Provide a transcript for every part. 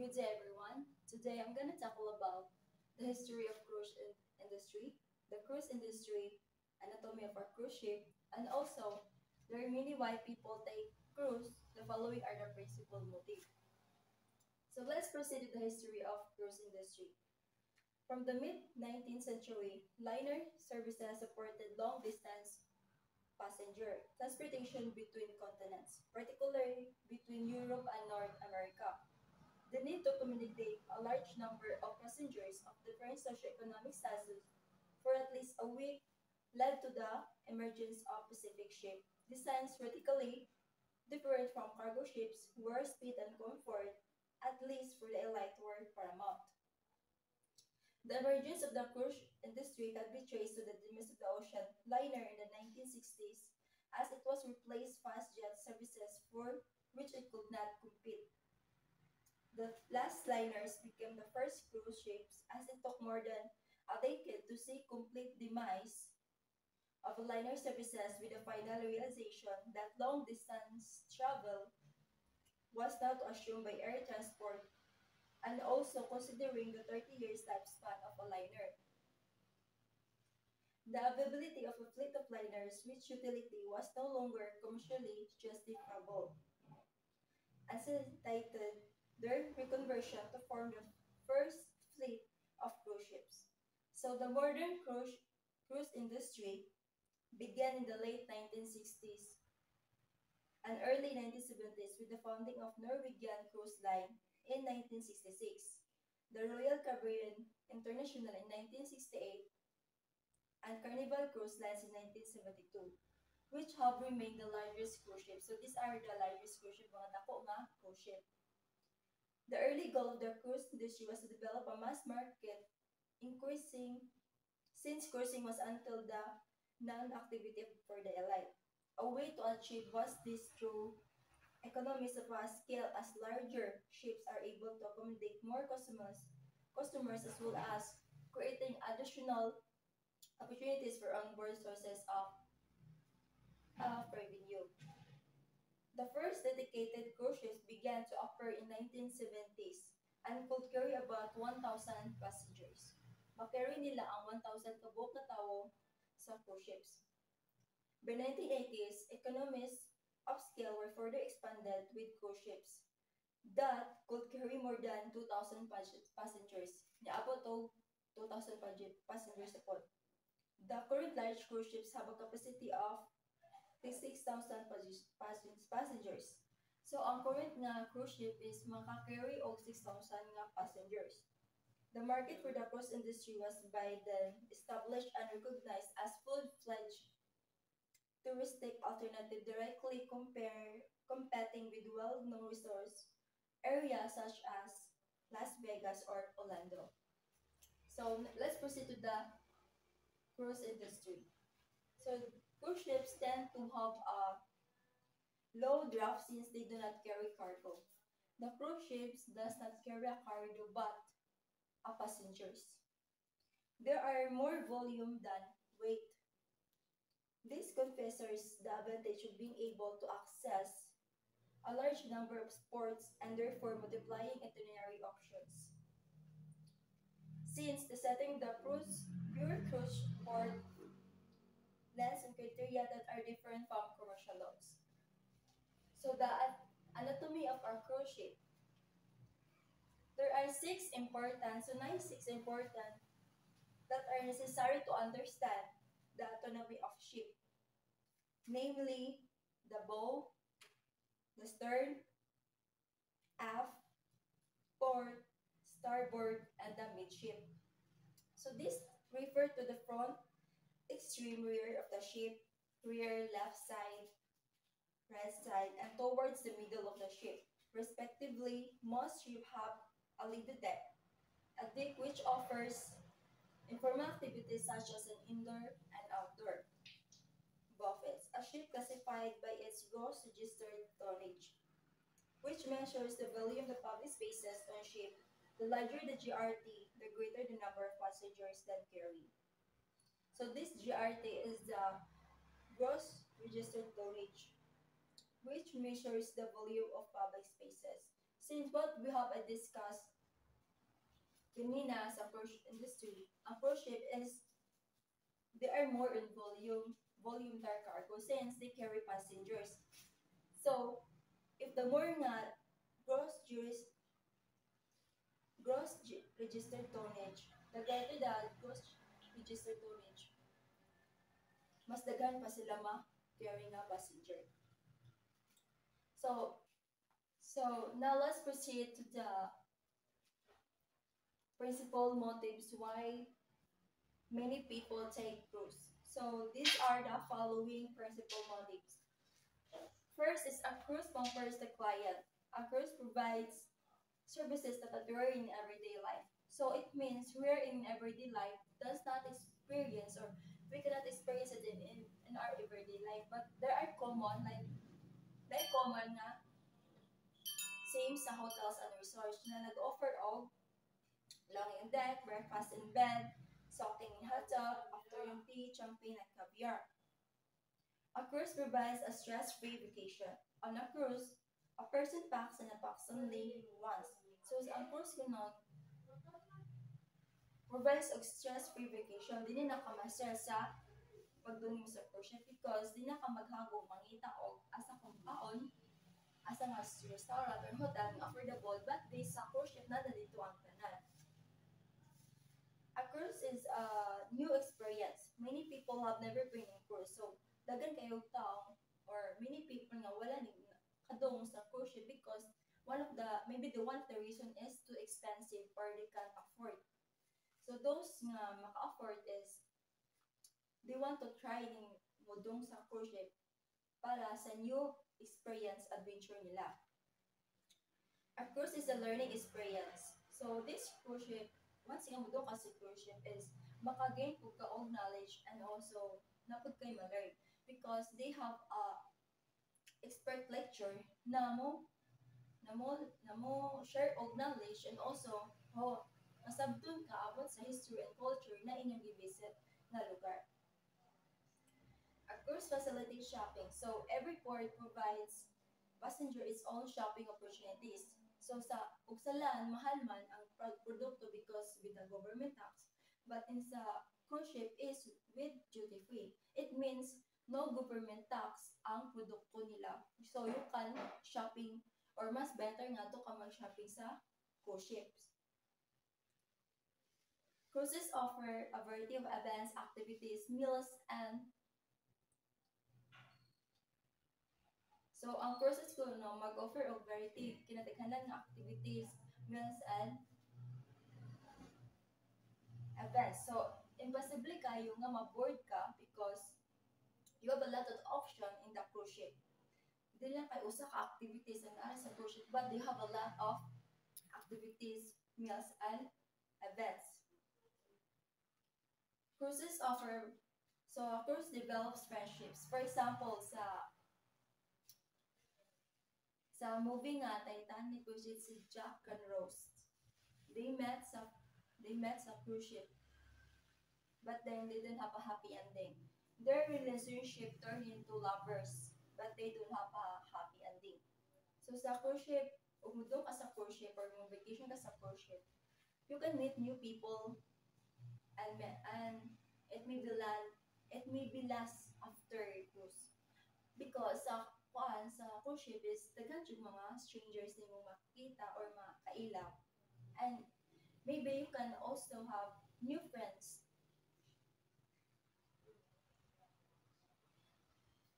Good day, everyone. Today I'm going to tackle about the history of industry, the cruise industry, anatomy of our cruise ship, and also the remedy why people take cruise. The following are the principal motive. So let's proceed with the history of cruise industry. From the mid 19th century, liner services supported long distance passenger transportation between continents, particularly between Europe and North America. The need to accommodate a large number of passengers of different socioeconomic status for at least a week led to the emergence of Pacific ship, designs radically different from cargo ships where speed and comfort, at least for the elite, were paramount. The emergence of the cruise industry can be traced to the demise of the ocean liner in the 1960s as it was replaced fast jet services for which it could not compete. The last liners became the first cruise ships as it took more than a decade to see complete demise of liner services with the final realization that long distance travel was not assumed by air transport and also considering the 30 years lifespan of a liner. The availability of a fleet of liners which utility was no longer commercially justifiable necessitated their reconversion to form the first fleet of cruise ships. So the modern cruise industry began in the late 1960s and early 1970s with the founding of Norwegian Cruise Line in 1966, the Royal Caribbean International in 1968, and Carnival Cruise Lines in 1972, which have remained the largest cruise ships. So these are the largest cruise ship, mga dako nga cruise ship. The early goal of the cruise industry was to develop a mass market, increasing since cruising was until the non-activity for the elite. A way to achieve was this through economies of a scale as larger ships are able to accommodate more customers as well as creating additional opportunities for onboard sources of revenue. The first dedicated cruise ships began to operate in 1970s and could carry about 1,000 passengers. Makarry nila ang 1,000 kabuok na tao sa cruise ships. By 1980s, economies of scale were further expanded with cruise ships that could carry more than 2,000 passengers. Niabot to 2,000 passengers upon. The current large cruise ships have a capacity of 6,000 passengers. So, ang current nga cruise ship is maka-carry og 6,000 nga passengers. The market for the cruise industry was by then established and recognized as full-fledged touristic alternative directly competing with well-known resorts areas such as Las Vegas or Orlando. So let's proceed to the cruise industry. So cruise ships tend to have a low draft since they do not carry cargo. The cruise ships does not carry a cargo but a passengers. There are more volume than weight. This confers the advantage of being able to access a large number of sports and therefore multiplying itinerary options. Since the setting the pure cruise port lengths and criteria that are different from commercial loads. So the anatomy of our cruise ship. There are six important that are necessary to understand the anatomy of ship, namely the bow, the stern, aft, port, starboard, and the midship. So this refer to the front, extreme rear of the ship, rear left side, right side, and towards the middle of the ship. Respectively, most ships have a leaded deck, a deck which offers informal activities such as an indoor and outdoor buffets. A ship classified by its gross registered tonnage, which measures the value of the public spaces on ship. The larger the GRT, the greater the number of passengers that carry. So this GRT is the gross registered tonnage, which measures the volume of public spaces. Since what we have discussed kanina sa cruise industry, ang cruise ship is they are more in volume car cargo since they carry passengers. So, if the more nga gross juris, registered tonnage, the greater the gross registered tonnage, mas daghan pa sila ma-carry nga passenger. So, now let's proceed to the principal motives why many people take cruise. So these are the following principal motives. First is a cruise pampers the client. A cruise provides services that are in everyday life. So it means we're in everyday life does not experience or we cannot experience it in our everyday life. But there are common like common na same sa hotels and resorts na nag-offer og lying in deck, breakfast in bed, soaking in hot tub, afternoon tea, champagne, and caviar. A cruise provides a stress-free vacation. On a cruise, a person packs and packs only once. So ang cruise kuno provides a stress-free vacation. Dili na ka ma-stress sa pagduning sa cruise ship because di na ka maghagong mangita og asa kung kaon, asa nga restaurant or hotel nga affordable but based sa cruise ship na dito ang tanan. A cruise is a new experience. Many people have never been in cruise. So, dagan kayo taong or many people nga wala ni kadong sa cruise ship because maybe the one of the reason is too expensive or they can't afford. So, those nga maka-afford is they want to try ning mudong sa cruise ship para sa new experience adventure nila. A cruise is a learning experience. So, this cruise ship once nga mudong ka sa cruise ship is makagain po ka og knowledge and also napod kay ma-learn because they have a expert lecture na mo share og knowledge and also masabton ka about sa history and culture na inyong i-visit na lugar. A cruise facilitates shopping. So every port provides passenger its own shopping opportunities. So ug sa land mahal man ang produkto because with the government tax. But in sa cruise ship is with duty free. It means no government tax ang produkto nila. So you can shopping or mas better nga to ka mag-shopping sa cruise ships. Cruises offer a variety of events, activities, meals, and so, ang cruises ko mag-offer of variety kinataghanan nga activities, meals, and events. So, impossible kayo nga ma-board ka because you have a lot of option in the cruise ship. Dili lang kay usa ka activities ang ara sa cruise ship, but they have a lot of activities, meals, and events. Cruises offer, so a cruise develops friendships. For example, sa movie nga Titanic which is si Jack and Rose. They met sa cruise ship. But then they didn't have a happy ending. Their relationship turned into lovers, but they don't have a happy ending. So sa cruise ship, umudong ka sa cruise ship or mo vacation ka sa cruise ship, you can meet new people and it may be last after cruise. Because sa cruise ship is daghan jud mga strangers na mo makita or makailaw. And maybe you can also have new friends.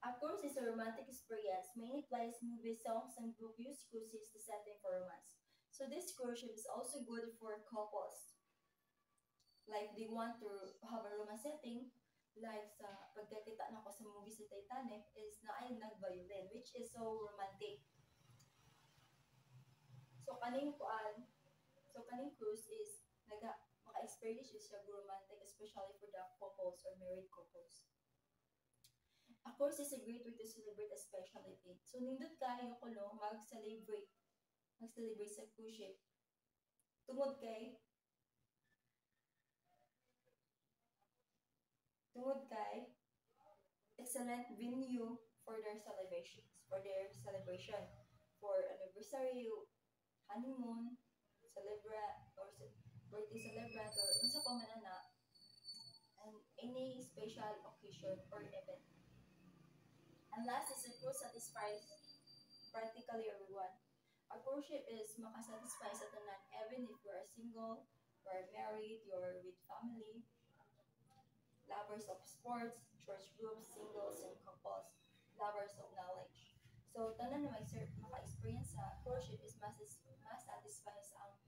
A cruise is a romantic experience. Many plays, movies, songs, and books use cruises to setting for romance. So this cruise ship is also good for couples. Like they want to have a romance setting, like sa pagkakita na ko sa movie sa Titanic is na ay nag-violin, which is so romantic. So kaning cruise is maka-experience siya romantic, especially for the couples or married couples. A cruise is a great way to celebrate a special event. So nindot kayo ko no mag-celebrate sa cruise ship. Tungod kay excellent venue for their celebration, for anniversary, honeymoon, birthday celebrant, or unsa pa man ana, and any special occasion or event. And last is a cruise satisfies practically everyone. A cruise ship is makasatisfy sa tanan even if you are single, you are married, you are with family, lovers of sports, church groups, singles and couples, lovers of knowledge. So tanan na maka-experience sa cruise ship is mas satisfy ang